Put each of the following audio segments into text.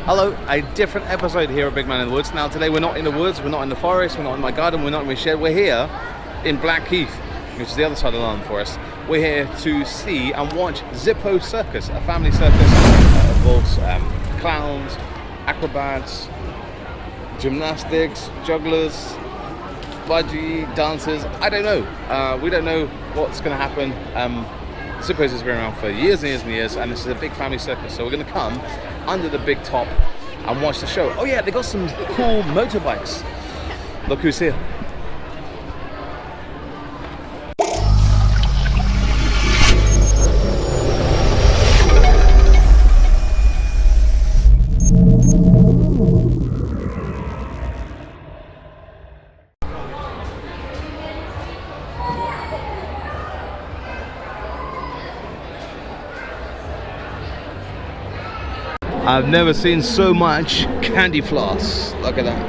Hello, a different episode here at Big Man in the Woods. Now today we're not in the woods, we're not in the forest, we're not in my garden, we're not in my shed. We're here in Blackheath, which is the other side of London for us. We're here to see and watch Zippos Circus, a family circus that involves clowns, acrobats, gymnastics, jugglers, budgie, dancers. I don't know. We don't know what's going to happen. Zippos has been around for years and years and years, and this is a big family circus. So we're going to come under the big top and watch the show. Oh yeah, they got some cool motorbikes. Look who's here. I've never seen so much candy floss. Look at that.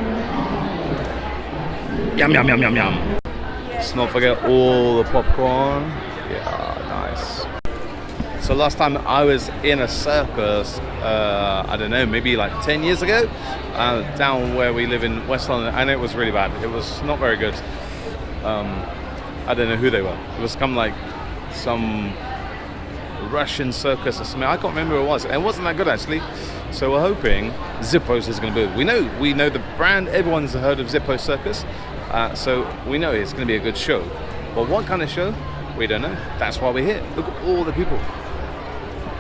Yum, yum, yum, yum, yum. Let's not forget all the popcorn. Yeah, nice. So last time I was in a circus, I don't know, maybe like 10 years ago, down where we live in West London, and it was really bad. It was not very good. I don't know who they were. It was like some Russian circus or something. I can't remember who it was. It wasn't that good actually. So we're hoping Zippos is going to be. We know the brand. Everyone's heard of Zippos Circus, so we know it's going to be a good show. But what kind of show? We don't know. That's why we're here. Look at all the people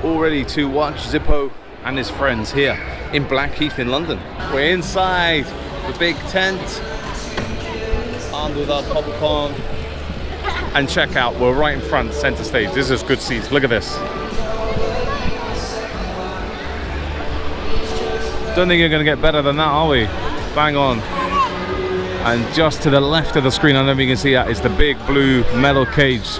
all ready to watch Zippo and his friends here in Blackheath in London. We're inside the big tent, armed with our popcorn. And check out, we're right in front, center stage. This is good seats. Look at this. Don't think you're going to get better than that, are we? Bang on. And just to the left of the screen, I don't know if you can see that, is the big blue metal cage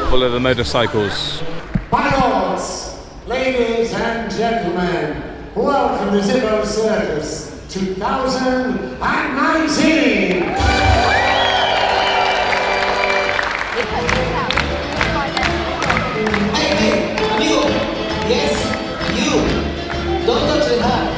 full of the motorcycles. My lords, ladies and gentlemen, welcome to Zippos Circus 2019. Yes, you. Don't touch the hat.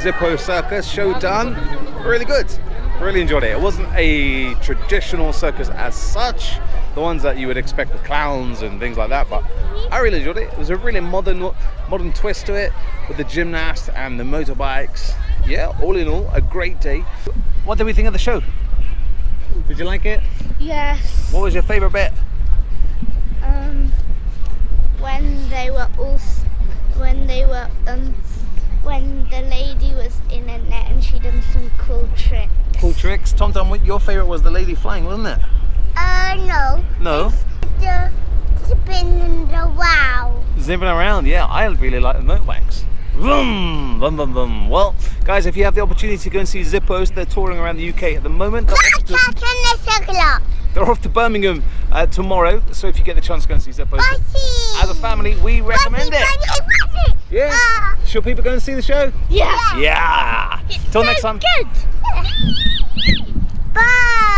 Zippos Circus show done. Really good. Really enjoyed it. It wasn't a traditional circus as such, the ones that you would expect with clowns and things like that, but I really enjoyed it. It was a really modern twist to it with the gymnasts and the motorbikes. Yeah, all in all, a great day. What did we think of the show? Did you like it? Yes. What was your favorite bit? When the lady was in a net and she done some cool tricks. Cool tricks. Tom, your favorite was the lady flying, wasn't it? No. No? The spinning around. Zipping around, yeah. I really like the motorbikes. Vroom, vroom, vroom, vroom. Well, guys, if you have the opportunity to go and see Zippos, they're touring around the UK at the moment. They're off to Birmingham tomorrow, so if you get the chance to go and see Zippos, as a family, we recommend it. Yeah? Should people go and see the show? Yeah. Yeah. Till next time. Good. Bye.